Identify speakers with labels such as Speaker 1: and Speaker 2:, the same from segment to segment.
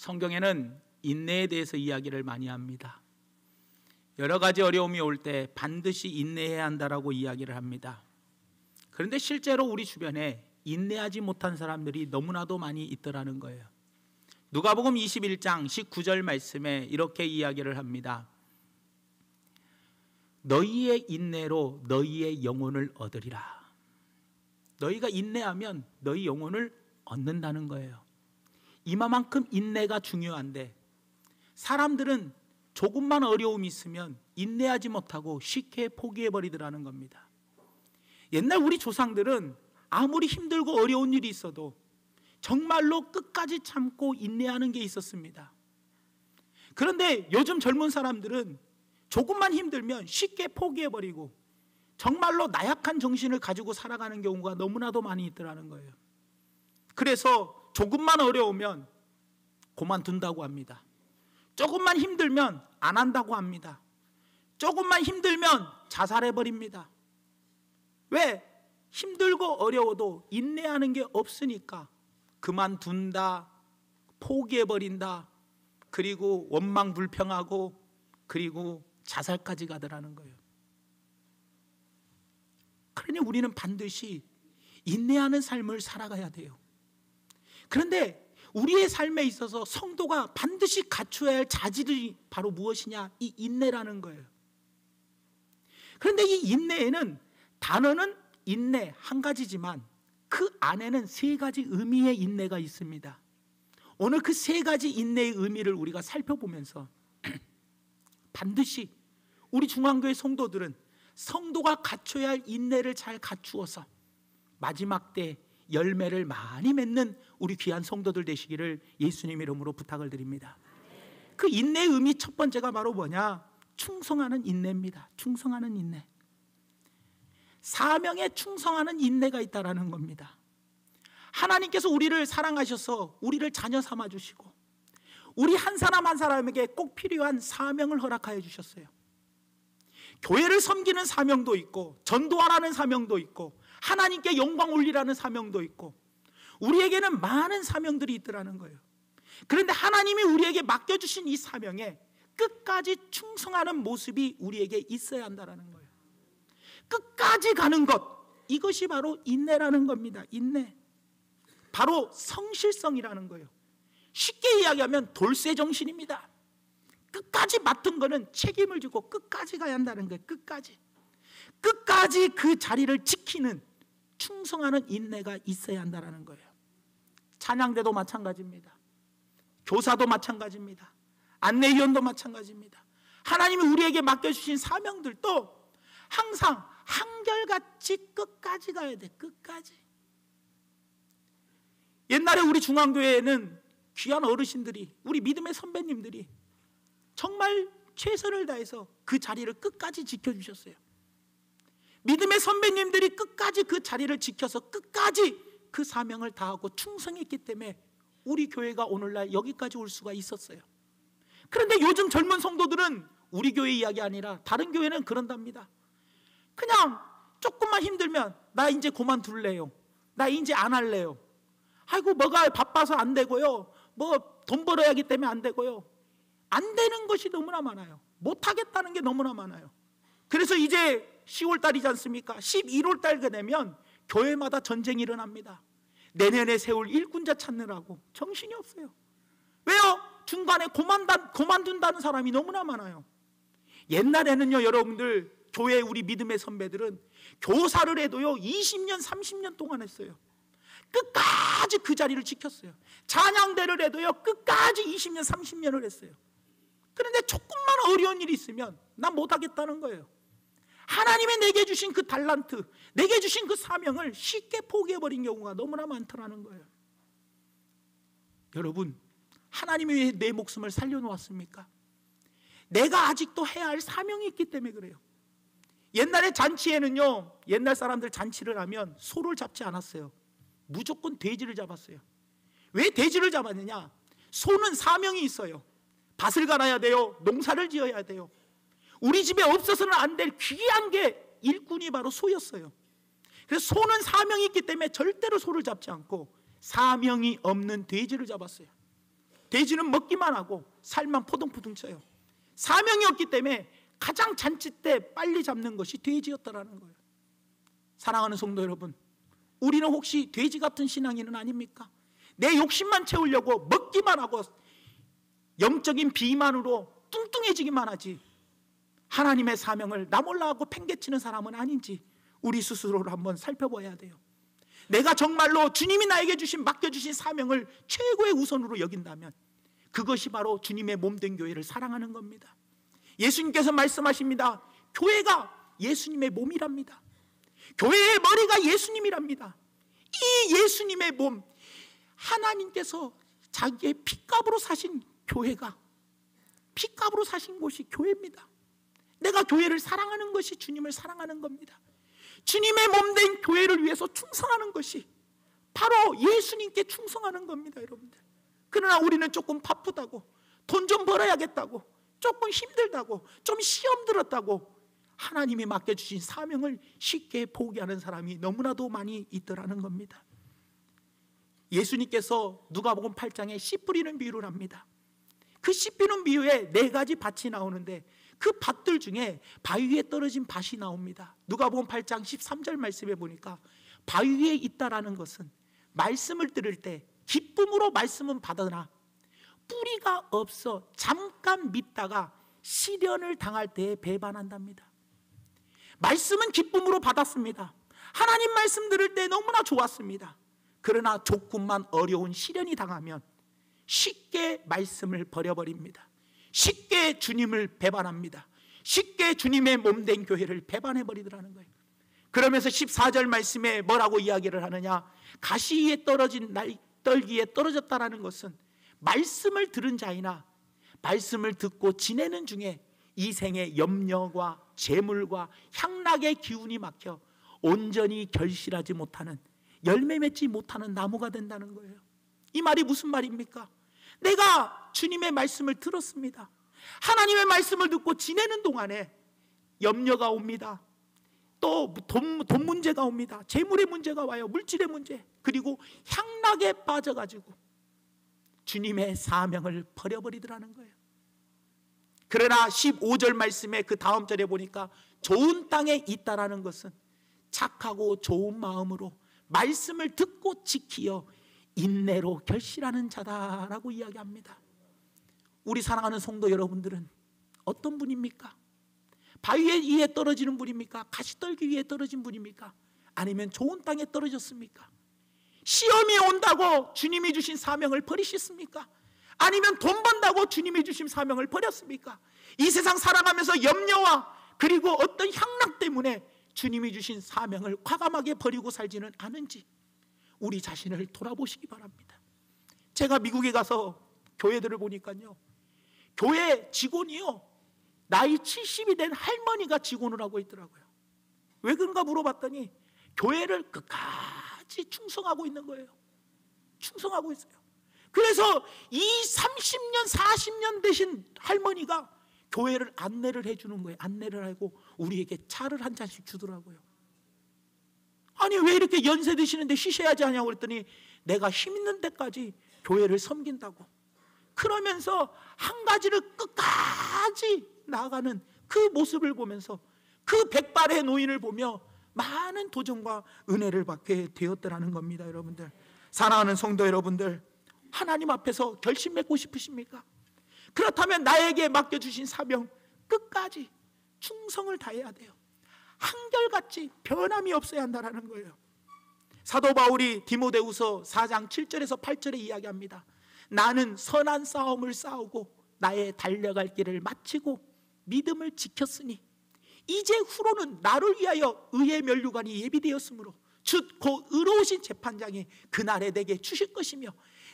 Speaker 1: 성경에는 인내에 대해서 이야기를 많이 합니다. 여러 가지 어려움이 올 때 반드시 인내해야 한다라고 이야기를 합니다. 그런데 실제로 우리 주변에 인내하지 못한 사람들이 너무나도 많이 있더라는 거예요. 누가복음 21장 19절 말씀에 이렇게 이야기를 합니다. 너희의 인내로 너희의 영혼을 얻으리라. 너희가 인내하면 너희 영혼을 얻는다는 거예요. 이만큼 인내가 중요한데 사람들은 조금만 어려움이 있으면 인내하지 못하고 쉽게 포기해버리더라는 겁니다. 옛날 우리 조상들은 아무리 힘들고 어려운 일이 있어도 정말로 끝까지 참고 인내하는 게 있었습니다. 그런데 요즘 젊은 사람들은 조금만 힘들면 쉽게 포기해버리고 정말로 나약한 정신을 가지고 살아가는 경우가 너무나도 많이 있더라는 거예요. 그래서 조금만 어려우면 그만둔다고 합니다. 조금만 힘들면 안 한다고 합니다. 조금만 힘들면 자살해버립니다. 왜? 힘들고 어려워도 인내하는 게 없으니까 그만둔다, 포기해버린다, 그리고 원망불평하고 그리고 자살까지 가더라는 거예요. 그러니 우리는 반드시 인내하는 삶을 살아가야 돼요. 그런데 우리의 삶에 있어서 성도가 반드시 갖춰야 할 자질이 바로 무엇이냐? 이 인내라는 거예요. 그런데 이 인내에는 단어는 인내 한 가지지만 그 안에는 세 가지 의미의 인내가 있습니다. 오늘 그 세 가지 인내의 의미를 우리가 살펴보면서 반드시 우리 중앙교회 성도들은 성도가 갖춰야 할 인내를 잘 갖추어서 마지막 때 열매를 많이 맺는 우리 귀한 성도들 되시기를 예수님 이름으로 부탁을 드립니다. 그 인내의 의미 첫 번째가 바로 뭐냐? 충성하는 인내입니다. 충성하는 인내. 사명에 충성하는 인내가 있다라는 겁니다. 하나님께서 우리를 사랑하셔서 우리를 자녀 삼아 주시고 우리 한 사람 한 사람에게 꼭 필요한 사명을 허락하여 주셨어요. 교회를 섬기는 사명도 있고 전도하라는 사명도 있고 하나님께 영광 올리라는 사명도 있고 우리에게는 많은 사명들이 있더라는 거예요. 그런데 하나님이 우리에게 맡겨주신 이 사명에 끝까지 충성하는 모습이 우리에게 있어야 한다는 거예요. 끝까지 가는 것, 이것이 바로 인내라는 겁니다. 인내. 바로 성실성이라는 거예요. 쉽게 이야기하면 돌쇠 정신입니다. 끝까지 맡은 거는 책임을 지고 끝까지 가야 한다는 거예요. 끝까지 그 자리를 지키는 충성하는 인내가 있어야 한다는 거예요. 찬양대도 마찬가지입니다. 교사도 마찬가지입니다. 안내위원도 마찬가지입니다. 하나님이 우리에게 맡겨주신 사명들도 항상 한결같이 끝까지 가야 돼. 끝까지. 옛날에 우리 중앙교회에는 귀한 어르신들이, 우리 믿음의 선배님들이 정말 최선을 다해서 그 자리를 끝까지 지켜주셨어요. 믿음의 선배님들이 끝까지 그 자리를 지켜서 끝까지 그 사명을 다하고 충성했기 때문에 우리 교회가 오늘날 여기까지 올 수가 있었어요. 그런데 요즘 젊은 성도들은 우리 교회 이야기 아니라 다른 교회는 그런답니다. 그냥 조금만 힘들면 나 이제 그만둘래요. 나 이제 안 할래요. 아이고 뭐가 바빠서 안 되고요. 뭐 돈 벌어야 하기 때문에 안 되고요. 안 되는 것이 너무나 많아요. 못하겠다는 게 너무나 많아요. 그래서 이제 10월 달이지 않습니까? 11월 달가 되면 교회마다 전쟁이 일어납니다. 내년에 세울 일꾼자 찾느라고 정신이 없어요. 왜요? 중간에 그만둔다는 사람이 너무나 많아요. 옛날에는요, 여러분들, 교회 우리 믿음의 선배들은 교사를 해도요 20년 30년 동안 했어요. 끝까지 그 자리를 지켰어요. 찬양대를 해도요 끝까지 20년 30년을 했어요. 그런데 조금만 어려운 일이 있으면 난 못하겠다는 거예요. 하나님이 내게 주신 그 달란트, 내게 주신 그 사명을 쉽게 포기해버린 경우가 너무나 많더라는 거예요. 여러분, 하나님이 왜 내 목숨을 살려놓았습니까? 내가 아직도 해야 할 사명이 있기 때문에 그래요. 옛날에 잔치에는요, 옛날 사람들 잔치를 하면 소를 잡지 않았어요. 무조건 돼지를 잡았어요. 왜 돼지를 잡았느냐? 소는 사명이 있어요. 밭을 갈아야 돼요. 농사를 지어야 돼요. 우리 집에 없어서는 안 될 귀한 게 일꾼이 바로 소였어요. 그래서 소는 사명이 있기 때문에 절대로 소를 잡지 않고 사명이 없는 돼지를 잡았어요. 돼지는 먹기만 하고 살만 포동포동 쳐요. 사명이 없기 때문에 가장 잔치 때 빨리 잡는 것이 돼지였다라는 거예요. 사랑하는 성도 여러분, 우리는 혹시 돼지 같은 신앙인은 아닙니까? 내 욕심만 채우려고 먹기만 하고 영적인 비만으로 뚱뚱해지기만 하지 하나님의 사명을 나 몰라 하고 팽개치는 사람은 아닌지 우리 스스로를 한번 살펴봐야 돼요. 내가 정말로 주님이 나에게 맡겨주신 사명을 최고의 우선으로 여긴다면 그것이 바로 주님의 몸된 교회를 사랑하는 겁니다. 예수님께서 말씀하십니다. 교회가 예수님의 몸이랍니다. 교회의 머리가 예수님이랍니다. 이 예수님의 몸, 하나님께서 자기의 피값으로 사신 교회가, 피값으로 사신 곳이 교회입니다. 내가 교회를 사랑하는 것이 주님을 사랑하는 겁니다. 주님의 몸된 교회를 위해서 충성하는 것이 바로 예수님께 충성하는 겁니다, 여러분들. 그러나 우리는 조금 바쁘다고, 돈 좀 벌어야겠다고, 조금 힘들다고, 좀 시험 들었다고 하나님이 맡겨주신 사명을 쉽게 포기하는 사람이 너무나도 많이 있더라는 겁니다. 예수님께서 누가복음 8장에 씨 뿌리는 비유를 합니다. 그 씨 뿌리는 비유에 4가지 밭이 나오는데 그 밭들 중에 바위 위에 떨어진 밭이 나옵니다. 누가복음 8장 13절 말씀에 보니까 바위 위에 있다라는 것은 말씀을 들을 때 기쁨으로 말씀은 받으나 뿌리가 없어 잠깐 믿다가 시련을 당할 때에 배반한답니다. 말씀은 기쁨으로 받았습니다. 하나님 말씀 들을 때 너무나 좋았습니다. 그러나 조금만 어려운 시련이 당하면 쉽게 말씀을 버려버립니다. 쉽게 주님을 배반합니다. 쉽게 주님의 몸된 교회를 배반해버리더라는 거예요. 그러면서 14절 말씀에 뭐라고 이야기를 하느냐, 가시 위에 떨어진 날떨기에 떨어졌다라는 것은 말씀을 들은 자이나 말씀을 듣고 지내는 중에 이 생의 염려와 재물과 향락의 기운이 막혀 온전히 결실하지 못하는, 열매 맺지 못하는 나무가 된다는 거예요. 이 말이 무슨 말입니까? 내가 주님의 말씀을 들었습니다. 하나님의 말씀을 듣고 지내는 동안에 염려가 옵니다. 또 돈 문제가 옵니다. 재물의 문제가 와요. 물질의 문제. 그리고 향락에 빠져가지고 주님의 사명을 버려버리더라는 거예요. 그러나 15절 말씀에 그 다음 절에 보니까 좋은 땅에 있다라는 것은 착하고 좋은 마음으로 말씀을 듣고 지키어 인내로 결실하는 자다라고 이야기합니다. 우리 사랑하는 성도 여러분들은 어떤 분입니까? 바위 위에 떨어지는 분입니까? 가시떨기 위에 떨어진 분입니까? 아니면 좋은 땅에 떨어졌습니까? 시험이 온다고 주님이 주신 사명을 버리셨습니까? 아니면 돈 번다고 주님이 주신 사명을 버렸습니까? 이 세상 살아가면서 염려와 그리고 어떤 향락 때문에 주님이 주신 사명을 과감하게 버리고 살지는 않은지 우리 자신을 돌아보시기 바랍니다. 제가 미국에 가서 교회들을 보니까요, 교회 직원이요, 나이 70이 된 할머니가 직원을 하고 있더라고요. 왜 그런가 물어봤더니 교회를 끝까지 충성하고 있는 거예요. 충성하고 있어요. 그래서 이 30년 40년 되신 할머니가 교회를 안내를 해주는 거예요. 안내를 하고 우리에게 차를 한 잔씩 주더라고요. 아니 왜 이렇게 연세 드시는데 쉬셔야지 하냐고 그랬더니 내가 힘 있는 데까지 교회를 섬긴다고. 그러면서 한 가지를 끝까지 나아가는 그 모습을 보면서 그 백발의 노인을 보며 많은 도전과 은혜를 받게 되었더라는 겁니다. 여러분들, 사랑하는 성도 여러분들, 하나님 앞에서 결심 맺고 싶으십니까? 그렇다면 나에게 맡겨주신 사명 끝까지 충성을 다해야 돼요. 한결같이 변함이 없어야 한다는 거예요. 사도 바울이 디모데후서 4장 7절에서 8절에 이야기합니다. 나는 선한 싸움을 싸우고 나의 달려갈 길을 마치고 믿음을 지켰으니 이제 후로는 나를 위하여 의의 면류관이 예비되었으므로 즉 곧 의로우신 재판장이 그날에 내게 주실 것이며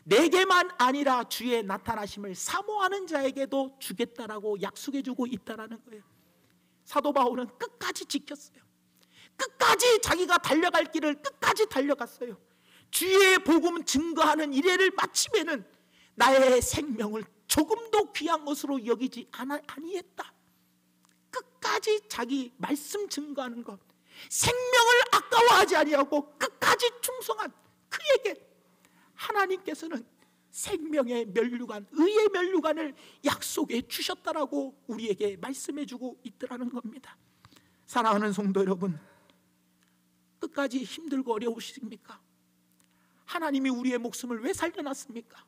Speaker 1: 내게만 아니라 주의 나타나심을 사모하는 자에게도 주겠다라고 약속해주고 있다라는 거예요. 사도 바울은 끝까지 지켰어요. 끝까지 자기가 달려갈 길을 끝까지 달려갔어요. 주의 복음 증거하는 이래를 마치면은 나의 생명을 조금도 귀한 것으로 여기지 아니했다. 끝까지 자기 말씀 증거하는 것, 생명을 아까워하지 아니하고 끝까지 충성한 그에게 하나님께서는 생명의 면류관, 의의 면류관을 약속해 주셨다라고 우리에게 말씀해 주고 있더라는 겁니다. 사랑하는 성도 여러분, 끝까지 힘들고 어려우십니까? 하나님이 우리의 목숨을 왜 살려놨습니까?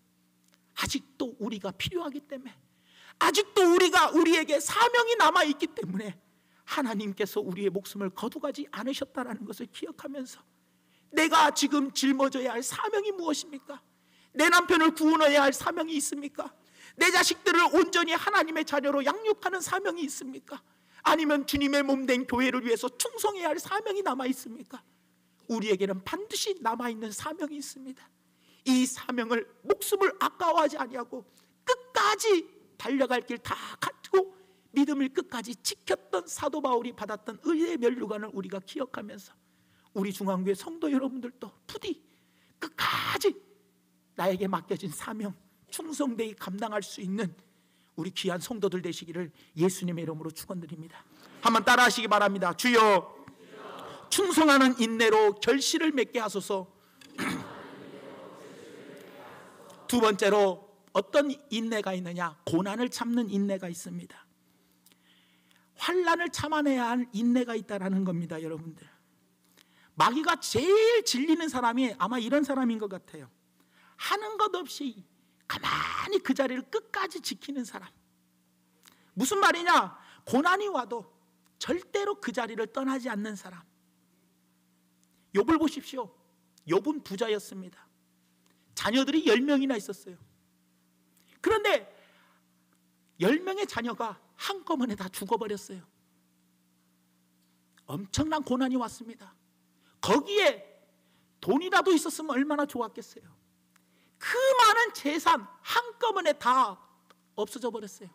Speaker 1: 아직도 우리가 필요하기 때문에, 아직도 우리에게 사명이 남아있기 때문에 하나님께서 우리의 목숨을 거두가지 않으셨다는 것을 기억하면서, 내가 지금 짊어져야 할 사명이 무엇입니까? 내 남편을 구원해야 할 사명이 있습니까? 내 자식들을 온전히 하나님의 자녀로 양육하는 사명이 있습니까? 아니면 주님의 몸된 교회를 위해서 충성해야 할 사명이 남아 있습니까? 우리에게는 반드시 남아있는 사명이 있습니다. 이 사명을, 목숨을 아까워하지 아니하고 끝까지 달려갈 길 다 가지고 믿음을 끝까지 지켰던 사도 바울이 받았던 의의 면류관을 우리가 기억하면서, 우리 중앙교회 성도 여러분들도 부디 끝까지 나에게 맡겨진 사명 충성되이 감당할 수 있는 우리 귀한 성도들 되시기를 예수님의 이름으로 축원드립니다. 한번 따라하시기 바랍니다. 주여, 충성하는 인내로 결실을 맺게 하소서. 두 번째로 어떤 인내가 있느냐? 고난을 참는 인내가 있습니다. 환난을 참아내야 할 인내가 있다는 겁니다. 여러분들, 마귀가 제일 질리는 사람이 아마 이런 사람인 것 같아요. 하는 것 없이 가만히 그 자리를 끝까지 지키는 사람. 무슨 말이냐? 고난이 와도 절대로 그 자리를 떠나지 않는 사람. 욥을 보십시오. 욥은 부자였습니다. 자녀들이 10명이나 있었어요. 그런데 10명의 자녀가 한꺼번에 다 죽어버렸어요. 엄청난 고난이 왔습니다. 거기에 돈이라도 있었으면 얼마나 좋았겠어요. 그 많은 재산 한꺼번에 다 없어져 버렸어요.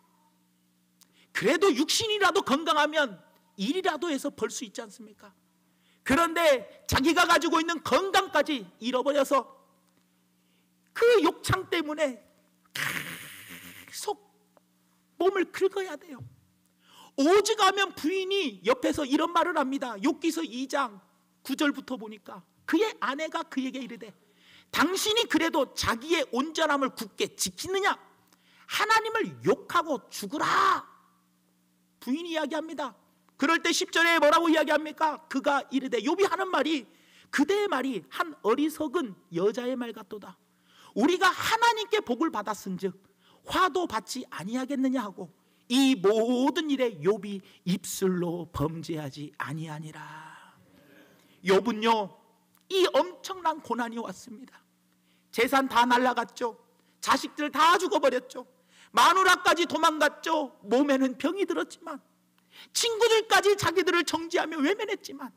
Speaker 1: 그래도 육신이라도 건강하면 일이라도 해서 벌 수 있지 않습니까? 그런데 자기가 가지고 있는 건강까지 잃어버려서 그 욕창 때문에 계속 몸을 긁어야 돼요. 오직하면 부인이 옆에서 이런 말을 합니다. 욥기서 2장 9절부터 보니까 그의 아내가 그에게 이르되, 당신이 그래도 자기의 온전함을 굳게 지키느냐? 하나님을 욕하고 죽으라. 부인이 이야기합니다. 그럴 때 10절에 뭐라고 이야기합니까? 그가 이르되, 욥이 하는 말이, 그대의 말이 한 어리석은 여자의 말 같도다. 우리가 하나님께 복을 받았은즉 화도 받지 아니하겠느냐 하고, 이 모든 일에 욥이 입술로 범죄하지 아니하니라. 욥은요, 이 엄청난 고난이 왔습니다. 재산 다 날라갔죠. 자식들 다 죽어버렸죠. 마누라까지 도망갔죠. 몸에는 병이 들었지만, 친구들까지 자기들을 정죄하며 외면했지만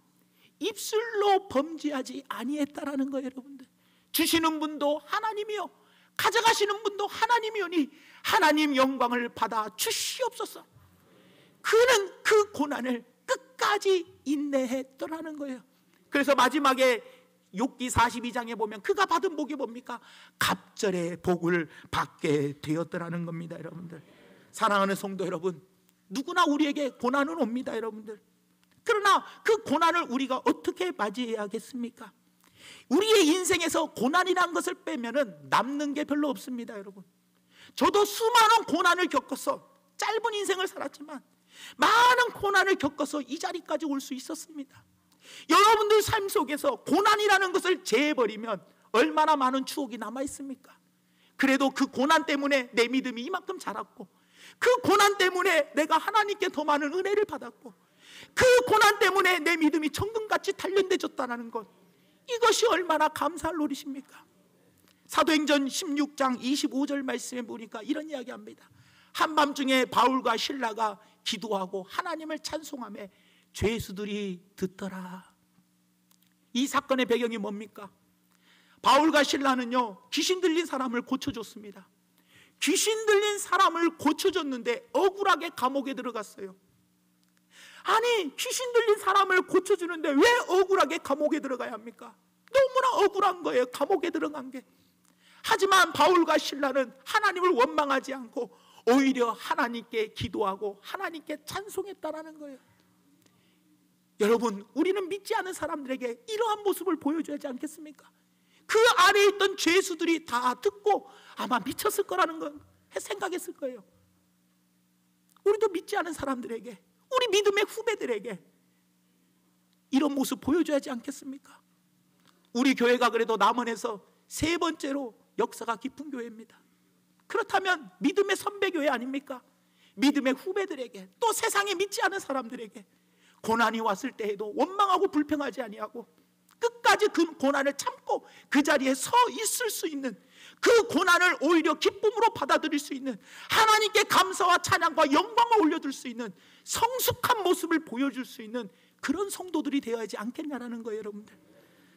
Speaker 1: 입술로 범죄하지 아니했다라는 거예요. 여러분들, 주시는 분도 하나님이요, 가져가시는 분도 하나님이오니 하나님 영광을 받아 주시옵소서. 그는 그 고난을 끝까지 인내했더라는 거예요. 그래서 마지막에 욥기 42장에 보면 그가 받은 복이 뭡니까? 갑절의 복을 받게 되었더라는 겁니다. 여러분들, 사랑하는 성도 여러분, 누구나 우리에게 고난은 옵니다. 여러분들, 그러나 그 고난을 우리가 어떻게 맞이해야겠습니까? 우리의 인생에서 고난이라는 것을 빼면은 남는 게 별로 없습니다. 여러분, 저도 수많은 고난을 겪어서 짧은 인생을 살았지만 많은 고난을 겪어서 이 자리까지 올 수 있었습니다. 여러분들 삶 속에서 고난이라는 것을 제해버리면 얼마나 많은 추억이 남아있습니까? 그래도 그 고난 때문에 내 믿음이 이만큼 자랐고, 그 고난 때문에 내가 하나님께 더 많은 은혜를 받았고, 그 고난 때문에 내 믿음이 정금같이 단련되어졌다는 것, 이것이 얼마나 감사할 노릇입니까? 사도행전 16장 25절 말씀에 보니까 이런 이야기합니다. 한밤중에 바울과 실라가 기도하고 하나님을 찬송하며 죄수들이 듣더라. 이 사건의 배경이 뭡니까? 바울과 실라는요, 귀신 들린 사람을 고쳐줬습니다. 귀신 들린 사람을 고쳐줬는데 억울하게 감옥에 들어갔어요. 아니, 귀신 들린 사람을 고쳐주는데 왜 억울하게 감옥에 들어가야 합니까? 너무나 억울한 거예요, 감옥에 들어간 게. 하지만 바울과 실라는 하나님을 원망하지 않고 오히려 하나님께 기도하고 하나님께 찬송했다라는 거예요. 여러분, 우리는 믿지 않은 사람들에게 이러한 모습을 보여줘야 하지 않겠습니까? 그 안에 있던 죄수들이 다 듣고 아마 미쳤을 거라는 건 생각했을 거예요. 우리도 믿지 않은 사람들에게, 우리 믿음의 후배들에게 이런 모습 보여줘야 하지 않겠습니까? 우리 교회가 그래도 남원에서 세 번째로 역사가 깊은 교회입니다. 그렇다면 믿음의 선배 교회 아닙니까? 믿음의 후배들에게, 또 세상에 믿지 않은 사람들에게 고난이 왔을 때에도 원망하고 불평하지 아니하고 끝까지 그 고난을 참고 그 자리에 서 있을 수 있는, 그 고난을 오히려 기쁨으로 받아들일 수 있는, 하나님께 감사와 찬양과 영광을 올려줄 수 있는 성숙한 모습을 보여줄 수 있는 그런 성도들이 되어야 하지 않겠냐라는 거예요. 여러분들,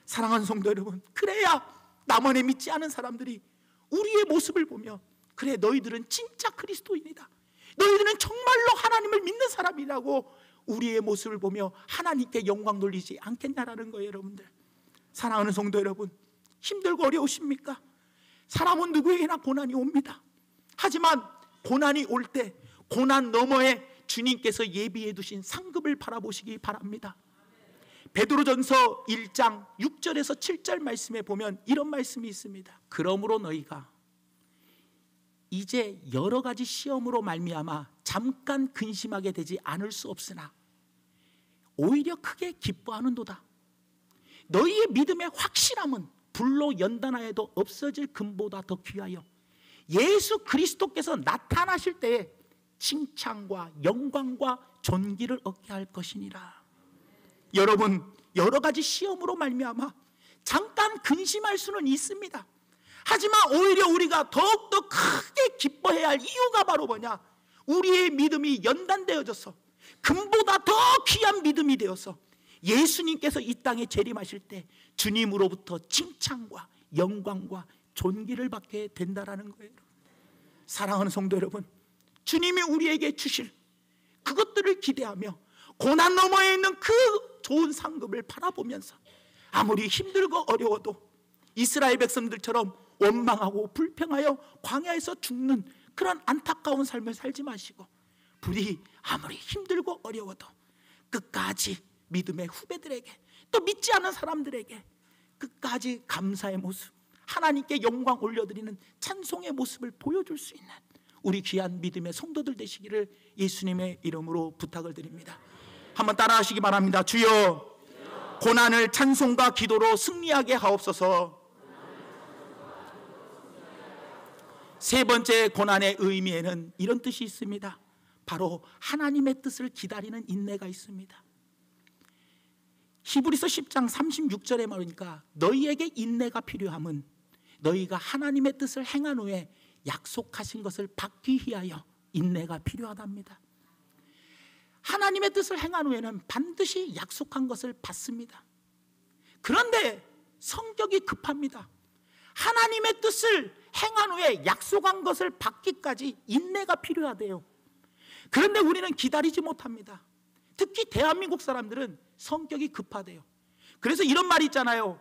Speaker 1: 사랑하는 성도 여러분, 그래야 남원에 믿지 않은 사람들이 우리의 모습을 보며 그래, 너희들은 진짜 그리스도인이다, 너희들은 정말로 하나님을 믿는 사람이라고 우리의 모습을 보며 하나님께 영광 돌리지 않겠냐라는 거예요. 여러분들, 사랑하는 성도 여러분, 힘들고 어려우십니까? 사람은 누구에게나 고난이 옵니다. 하지만 고난이 올 때 고난 너머에 주님께서 예비해 두신 상급을 바라보시기 바랍니다. 베드로전서 1장 6절에서 7절 말씀에 보면 이런 말씀이 있습니다. 그러므로 너희가 이제 여러 가지 시험으로 말미암아 잠깐 근심하게 되지 않을 수 없으나 오히려 크게 기뻐하는도다. 너희의 믿음의 확실함은 불로 연단하여도 없어질 금보다 더 귀하여 예수 그리스도께서 나타나실 때에 칭찬과 영광과 존귀를 얻게 할 것이니라. 여러분, 여러 가지 시험으로 말미암아 잠깐 근심할 수는 있습니다. 하지만 오히려 우리가 더욱더 크게 기뻐해야 할 이유가 바로 뭐냐? 우리의 믿음이 연단되어져서 금보다 더 귀한 믿음이 되어서 예수님께서 이 땅에 재림하실 때 주님으로부터 칭찬과 영광과 존귀를 받게 된다라는 거예요. 사랑하는 성도 여러분, 주님이 우리에게 주실 그것들을 기대하며 고난 너머에 있는 그 좋은 상급을 바라보면서 아무리 힘들고 어려워도 이스라엘 백성들처럼 원망하고 불평하여 광야에서 죽는 그런 안타까운 삶을 살지 마시고, 부디 아무리 힘들고 어려워도 끝까지 믿음의 후배들에게, 또 믿지 않은 사람들에게 끝까지 감사의 모습, 하나님께 영광 올려드리는 찬송의 모습을 보여줄 수 있는 우리 귀한 믿음의 성도들 되시기를 예수님의 이름으로 부탁을 드립니다. 한번 따라하시기 바랍니다. 주여, 고난을 찬송과 기도로 승리하게 하옵소서. 세 번째 고난의 의미에는 이런 뜻이 있습니다. 바로 하나님의 뜻을 기다리는 인내가 있습니다. 히브리서 10장 36절에 말하니까 너희에게 인내가 필요함은 너희가 하나님의 뜻을 행한 후에 약속하신 것을 받기 위하여 인내가 필요하답니다. 하나님의 뜻을 행한 후에는 반드시 약속한 것을 받습니다. 그런데 성격이 급합니다. 하나님의 뜻을 행한 후에 약속한 것을 받기까지 인내가 필요하대요. 그런데 우리는 기다리지 못합니다. 특히 대한민국 사람들은 성격이 급하대요. 그래서 이런 말이 있잖아요.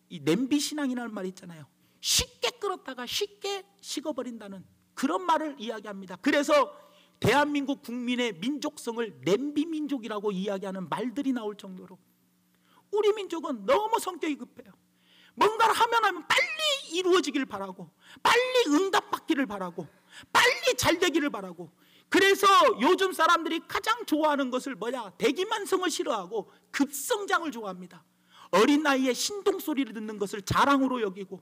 Speaker 1: 이 냄비 신앙이라는 말이 있잖아요. 쉽게 끓었다가 쉽게 식어버린다는 그런 말을 이야기합니다. 그래서 대한민국 국민의 민족성을 냄비 민족이라고 이야기하는 말들이 나올 정도로 우리 민족은 너무 성격이 급해요. 뭔가를 하면 빨리 이루어지길 바라고, 빨리 응답받기를 바라고, 빨리 잘 되기를 바라고. 그래서 요즘 사람들이 가장 좋아하는 것을 뭐냐? 대기만성을 싫어하고 급성장을 좋아합니다. 어린 나이에 신동소리를 듣는 것을 자랑으로 여기고,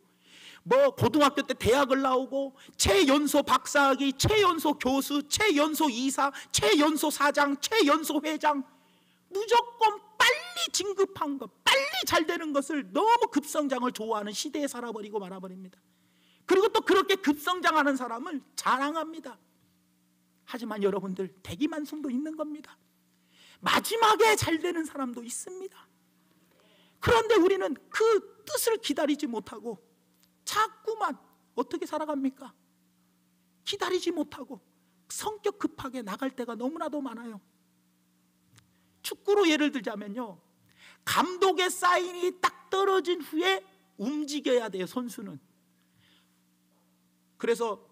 Speaker 1: 뭐 고등학교 때 대학을 나오고 최연소 박사학위, 최연소 교수, 최연소 이사, 최연소 사장, 최연소 회장, 무조건 빨리 진급한 것, 빨리 잘 되는 것을 너무 급성장을 좋아하는 시대에 살아버리고 말아버립니다. 그리고 또 그렇게 급성장하는 사람을 자랑합니다. 하지만 여러분들, 대기만성도 있는 겁니다. 마지막에 잘 되는 사람도 있습니다. 그런데 우리는 그 뜻을 기다리지 못하고 자꾸만 어떻게 살아갑니까? 기다리지 못하고 성격 급하게 나갈 때가 너무나도 많아요. 축구로 예를 들자면요, 감독의 사인이 딱 떨어진 후에 움직여야 돼요, 선수는. 그래서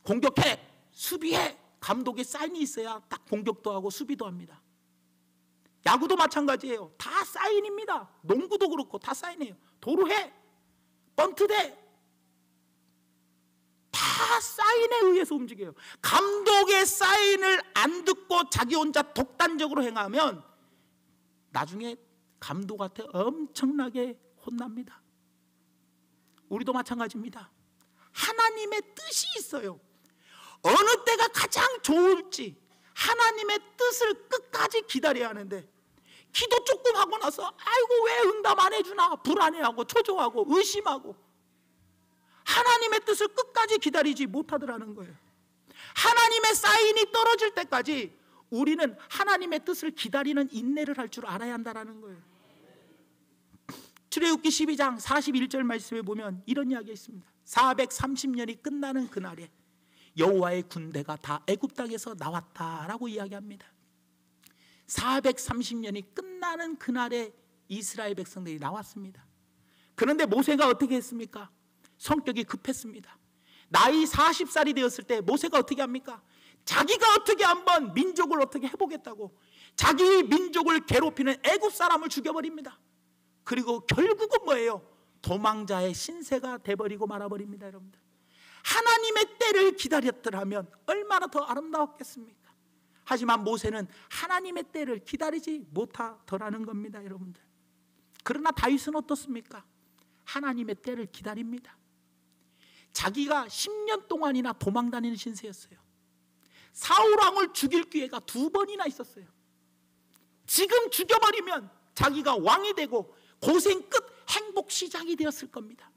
Speaker 1: 공격해, 수비해, 감독의 사인이 있어야 딱 공격도 하고 수비도 합니다. 야구도 마찬가지예요. 다 사인입니다. 농구도 그렇고 다 사인이에요. 도루해, 번트돼, 다 사인에 의해서 움직여요. 감독의 사인을 안 듣고 자기 혼자 독단적으로 행하면 나중에 감독한테 엄청나게 혼납니다. 우리도 마찬가지입니다. 하나님의 뜻이 있어요. 어느 때가 가장 좋을지 하나님의 뜻을 끝까지 기다려야 하는데, 기도 조금 하고 나서 아이고 왜 응답 안 해주나 불안해하고 초조하고 의심하고 하나님의 뜻을 끝까지 기다리지 못하더라는 거예요. 하나님의 사인이 떨어질 때까지 우리는 하나님의 뜻을 기다리는 인내를 할 줄 알아야 한다는 거예요. 출애굽기 12장 41절 말씀에 보면 이런 이야기가 있습니다. 430년이 끝나는 그날에 여호와의 군대가 다 애굽 땅에서 나왔다라고 이야기합니다. 430년이 끝나는 그날에 이스라엘 백성들이 나왔습니다. 그런데 모세가 어떻게 했습니까? 성격이 급했습니다. 나이 40살이 되었을 때 모세가 어떻게 합니까? 자기가 어떻게 한번 민족을 어떻게 해보겠다고 자기 민족을 괴롭히는 애굽 사람을 죽여버립니다. 그리고 결국은 뭐예요? 도망자의 신세가 돼버리고 말아버립니다. 여러분들, 하나님의 때를 기다렸더라면 얼마나 더 아름다웠겠습니까? 하지만 모세는 하나님의 때를 기다리지 못하더라는 겁니다. 여러분들, 그러나 다윗은 어떻습니까? 하나님의 때를 기다립니다. 자기가 10년 동안이나 도망다니는 신세였어요. 사울왕을 죽일 기회가 2번이나 있었어요. 지금 죽여버리면 자기가 왕이 되고 고생 끝 행복 시작이 되었을 겁니다.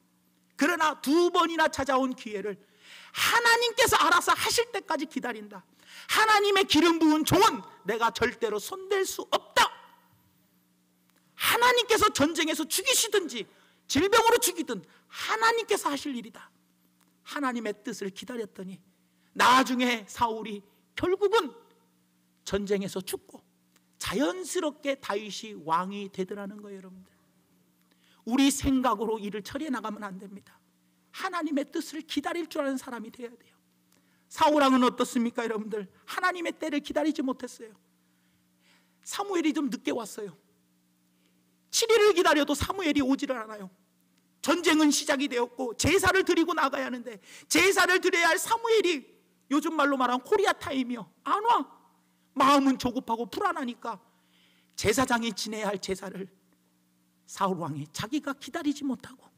Speaker 1: 그러나 2번이나 찾아온 기회를 하나님께서 알아서 하실 때까지 기다린다. 하나님의 기름 부은 종은 내가 절대로 손댈 수 없다. 하나님께서 전쟁에서 죽이시든지 질병으로 죽이든 하나님께서 하실 일이다. 하나님의 뜻을 기다렸더니 나중에 사울이 결국은 전쟁에서 죽고 자연스럽게 다윗이 왕이 되더라는 거예요. 여러분들, 우리 생각으로 일을 처리해 나가면 안 됩니다. 하나님의 뜻을 기다릴 줄 아는 사람이 되어야 돼요. 사울왕은 어떻습니까? 여러분들, 하나님의 때를 기다리지 못했어요. 사무엘이 좀 늦게 왔어요. 7일을 기다려도 사무엘이 오지를 않아요. 전쟁은 시작이 되었고 제사를 드리고 나가야 하는데 제사를 드려야 할 사무엘이 요즘 말로 말하면 코리아 타임이요, 안 와. 마음은 조급하고 불안하니까 제사장이 지내야 할 제사를 사울왕이 자기가 기다리지 못하고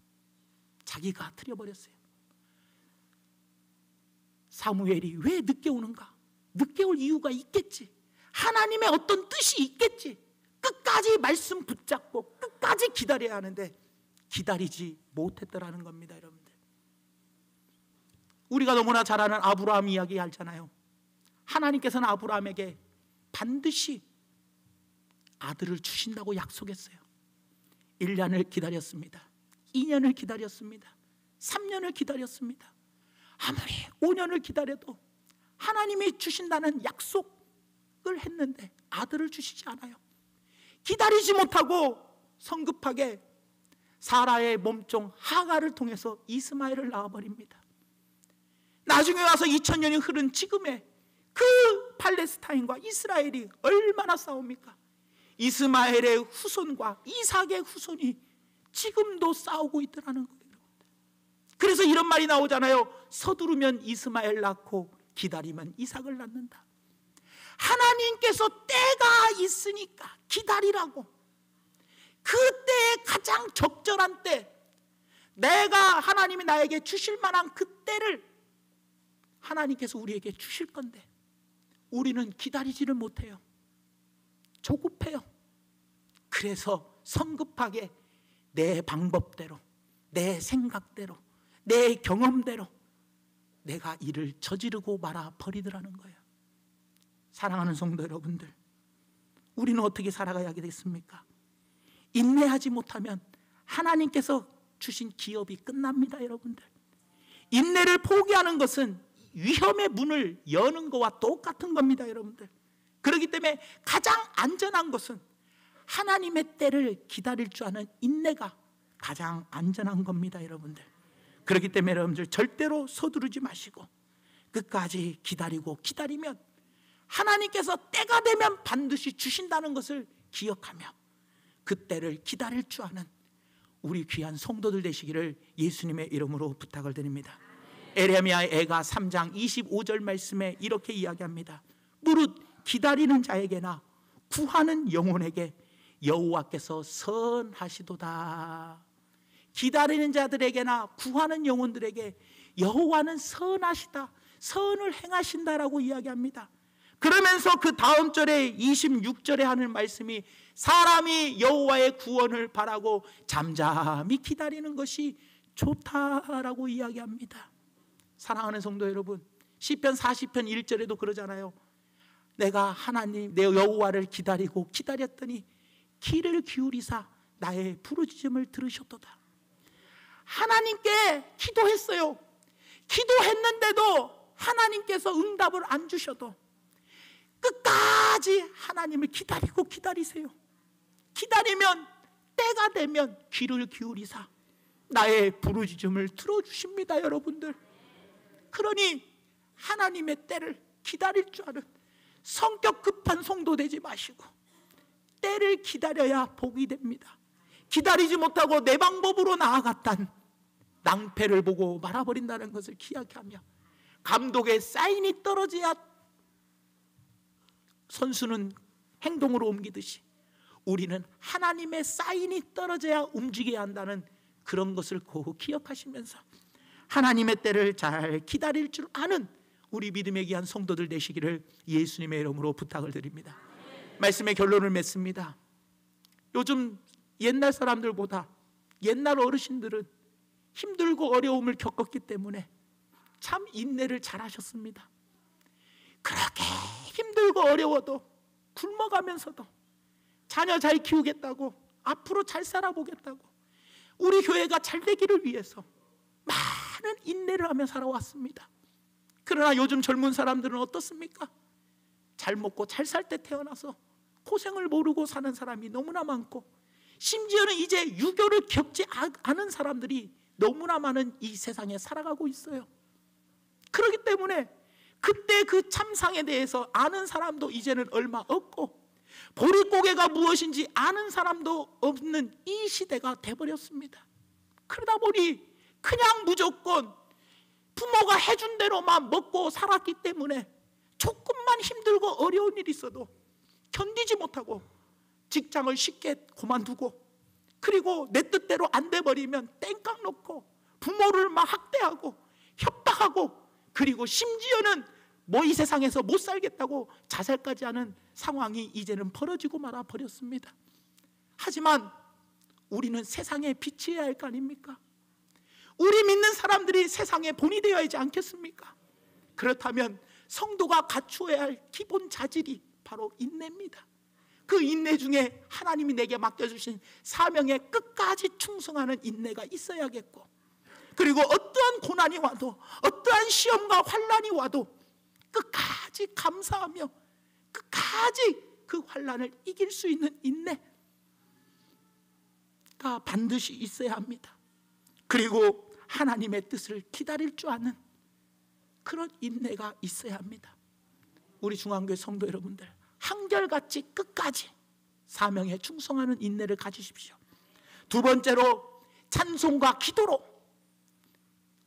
Speaker 1: 자기가 드려버렸어요. 사무엘이 왜 늦게 오는가? 늦게 올 이유가 있겠지. 하나님의 어떤 뜻이 있겠지. 끝까지 말씀 붙잡고 끝까지 기다려야 하는데 기다리지 못했더라는 겁니다. 여러분들, 우리가 너무나 잘 아는 아브라함 이야기 알잖아요. 하나님께서는 아브라함에게 반드시 아들을 주신다고 약속했어요. 1년을 기다렸습니다. 2년을 기다렸습니다. 3년을 기다렸습니다. 아무리 5년을 기다려도 하나님이 주신다는 약속을 했는데 아들을 주시지 않아요. 기다리지 못하고 성급하게 사라의 몸종 하가를 통해서 이스마엘을 낳아버립니다. 나중에 와서 2000년이 흐른 지금의 그 팔레스타인과 이스라엘이 얼마나 싸웁니까? 이스마엘의 후손과 이삭의 후손이 지금도 싸우고 있더라는 거예요. 그래서 이런 말이 나오잖아요. 서두르면 이스마엘 낳고 기다리면 이삭을 낳는다. 하나님께서 때가 있으니까 기다리라고. 그때에 가장 적절한 때, 내가 하나님이 나에게 주실 만한 그 때를 하나님께서 우리에게 주실 건데 우리는 기다리지를 못해요. 조급해요. 그래서 성급하게 내 방법대로, 내 생각대로, 내 경험대로 내가 일을 저지르고 말아 버리더라는 거예요. 사랑하는 성도 여러분들, 우리는 어떻게 살아가야 되겠습니까? 인내하지 못하면 하나님께서 주신 기업이 끝납니다. 여러분들, 인내를 포기하는 것은 위험의 문을 여는 것과 똑같은 겁니다. 여러분들, 그렇기 때문에 가장 안전한 것은 하나님의 때를 기다릴 줄 아는 인내가 가장 안전한 겁니다. 여러분들, 그렇기 때문에 여러분들 절대로 서두르지 마시고 끝까지 기다리고, 기다리면 하나님께서 때가 되면 반드시 주신다는 것을 기억하며 그 때를 기다릴 줄 아는 우리 귀한 성도들 되시기를 예수님의 이름으로 부탁을 드립니다. 에레미야 애가 3장 25절 말씀에 이렇게 이야기합니다. 무릇 기다리는 자에게나 구하는 영혼에게 여호와께서 선하시도다. 기다리는 자들에게나 구하는 영혼들에게 여호와는 선하시다, 선을 행하신다라고 이야기합니다. 그러면서 그 다음 절에 26절에 하는 말씀이 사람이 여호와의 구원을 바라고 잠잠히 기다리는 것이 좋다라고 이야기합니다. 사랑하는 성도 여러분, 시편 40편 1절에도 그러잖아요. 내가 하나님 내 여호와를 기다리고 기다렸더니 귀를 기울이사 나의 부르짖음을 들으셨도다. 하나님께 기도했어요. 기도했는데도 하나님께서 응답을 안 주셔도 끝까지 하나님을 기다리고 기다리세요. 기다리면 때가 되면 귀를 기울이사 나의 부르짖음을 들어주십니다. 여러분들, 그러니 하나님의 때를 기다릴 줄 아는 성격 급한 성도 되지 마시고 때를 기다려야 복이 됩니다. 기다리지 못하고 내 방법으로 나아갔단 낭패를 보고 말아버린다는 것을 기억하며 감독의 사인이 떨어져야 선수는 행동으로 옮기듯이 우리는 하나님의 사인이 떨어져야 움직여야 한다는 그런 것을 꼭 기억하시면서 하나님의 때를 잘 기다릴 줄 아는 우리 믿음에 귀한 성도들 되시기를 예수님의 이름으로 부탁을 드립니다. 말씀의 결론을 맺습니다. 요즘 옛날 사람들보다 옛날 어르신들은 힘들고 어려움을 겪었기 때문에 참 인내를 잘 하셨습니다. 그렇게 힘들고 어려워도 굶어가면서도 자녀 잘 키우겠다고, 앞으로 잘 살아보겠다고, 우리 교회가 잘 되기를 위해서 많은 인내를 하며 살아왔습니다. 그러나 요즘 젊은 사람들은 어떻습니까? 잘 먹고 잘 살 때 태어나서 고생을 모르고 사는 사람이 너무나 많고, 심지어는 이제 유교를 겪지 않은 사람들이 너무나 많은 이 세상에 살아가고 있어요. 그렇기 때문에 그때 그 참상에 대해서 아는 사람도 이제는 얼마 없고 보릿고개가 무엇인지 아는 사람도 없는 이 시대가 돼버렸습니다. 그러다 보니 그냥 무조건 부모가 해준 대로만 먹고 살았기 때문에 조금만 힘들고 어려운 일이 있어도 견디지 못하고 직장을 쉽게 그만두고, 그리고 내 뜻대로 안 돼버리면 땡깡 놓고 부모를 막 학대하고 협박하고, 그리고 심지어는 뭐 이 세상에서 못 살겠다고 자살까지 하는 상황이 이제는 벌어지고 말아 버렸습니다. 하지만 우리는 세상에 빛이어야 할 거 아닙니까? 우리 믿는 사람들이 세상의 본이 되어야 하지 않겠습니까? 그렇다면 성도가 갖추어야 할 기본 자질이 바로 인내입니다. 그 인내 중에 하나님이 내게 맡겨주신 사명에 끝까지 충성하는 인내가 있어야겠고, 그리고 어떠한 고난이 와도 어떠한 시험과 환난이 와도 끝까지 감사하며 끝까지 그 환난을 이길 수 있는 인내가 반드시 있어야 합니다. 그리고 하나님의 뜻을 기다릴 줄 아는 그런 인내가 있어야 합니다. 우리 중앙교회 성도 여러분들, 한결같이 끝까지 사명에 충성하는 인내를 가지십시오. 두 번째로 찬송과 기도로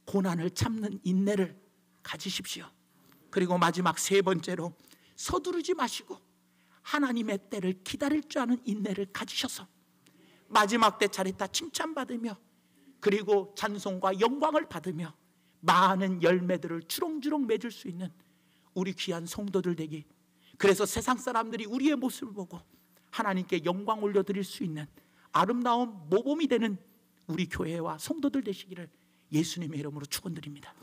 Speaker 1: 고난을 참는 인내를 가지십시오. 그리고 마지막 세 번째로 서두르지 마시고 하나님의 때를 기다릴 줄 아는 인내를 가지셔서 마지막 때 잘했다 칭찬받으며, 그리고 찬송과 영광을 받으며 많은 열매들을 주렁주렁 맺을 수 있는 우리 귀한 성도들 되기, 그래서 세상 사람들이 우리의 모습을 보고 하나님께 영광 올려드릴 수 있는 아름다운 모범이 되는 우리 교회와 성도들 되시기를 예수님의 이름으로 축원드립니다.